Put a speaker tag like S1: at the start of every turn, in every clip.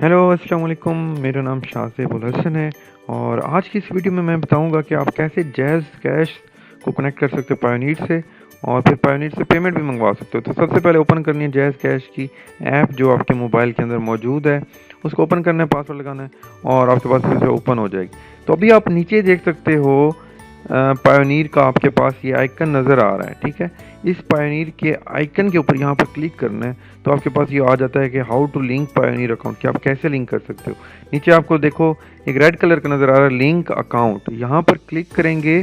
S1: Hello अस्सलाम वालेकुम। मेरा नाम शाज़ेब उल हसन है और आज की इस वीडियो में मैं बताऊंगा कि आप कैसे जैज़ कैश को कनेक्ट कर सकते हो पायोनीर से और फिर पायोनीर से पेमेंट भी मंगवा सकते हो। तो सबसे पहले ओपन करनी है जैज़ कैश की ऐप जो आपके मोबाइल के अंदर मौजूद है। उसको ओपन करना है, पासवर्ड लगाना है और आपके पास फिर से ओपन हो जाएगी। तो अभी आप नीचे देख सकते हो पायोनीर का आपके पास ये आइकन नज़र आ रहा है, ठीक है। इस पायोनीर के आइकन के ऊपर यहाँ पर क्लिक करना है तो आपके पास ये आ जाता है कि how to link Pioneer account, कि आप कैसे लिंक कर सकते हो। नीचे आपको देखो एक रेड कलर का नज़र आ रहा है लिंक अकाउंट, यहाँ पर क्लिक करेंगे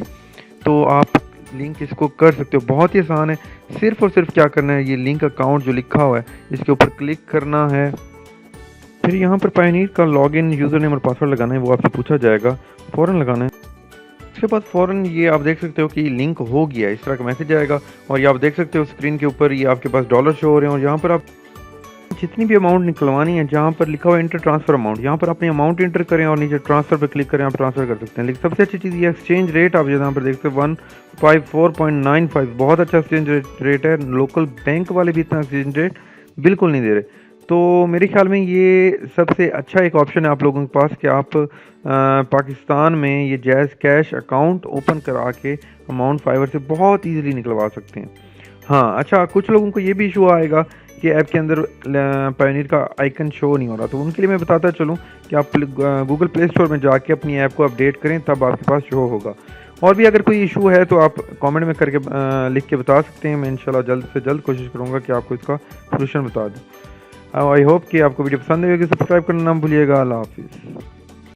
S1: तो आप लिंक इसको कर सकते हो। बहुत ही आसान है, सिर्फ और सिर्फ क्या करना है, ये लिंक अकाउंट जो लिखा हुआ है इसके ऊपर क्लिक करना है। फिर यहाँ पर पायोनीर का लॉगिन यूज़र नेम और पासवर्ड लगाना है, वो आपसे पूछा जाएगा, फ़ौरन लगाना है। उसके बाद फ़ौरन ये आप देख सकते हो कि लिंक हो गया, इस तरह का मैसेज आएगा और ये आप देख सकते हो स्क्रीन के ऊपर ये आपके पास डॉलर शो हो रहे हैं और यहाँ पर आप जितनी भी अमाउंट निकलवानी है, जहाँ पर लिखा हुआ है इंटर ट्रांसफ़र अमाउंट, यहाँ पर अपनी अमाउंट इंटर करें और नीचे ट्रांसफ़र पे क्लिक करें, आप ट्रांसफ़र कर सकते हैं। लेकिन सबसे अच्छी चीज़ ये एक्सचेंज रेट, आप यहाँ पर देखते हैं 154.95, बहुत अच्छा एक्सचेंज रेट है। लोकल बैंक वाले भी इतना एक्सचेंज रेट बिल्कुल नहीं दे रहे। तो मेरे ख्याल में ये सबसे अच्छा एक ऑप्शन है आप लोगों के पास कि आप पाकिस्तान में ये जैज़ कैश अकाउंट ओपन करा के अमाउंट फाइवर से बहुत ईजीली निकलवा सकते हैं। हाँ, अच्छा, कुछ लोगों को ये भी इशू आएगा कि ऐप के अंदर पायोनीर का आइकन शो नहीं हो रहा, तो उनके लिए मैं बताता चलूँ कि आप गूगल प्ले स्टोर में जाके अपनी ऐप को अपडेट करें, तब आपके पास शो होगा। और भी अगर कोई इशू है तो आप कमेंट में करके लिख के बता सकते हैं। मैं इंशाल्लाह जल्द से जल्द कोशिश करूँगा कि आपको इसका सोल्यूशन बता दूँ। आई होप कि आपको वीडियो पसंद आएगी। सब्सक्राइब करना ना भूलिएगा। अल्लाह हाफिज़।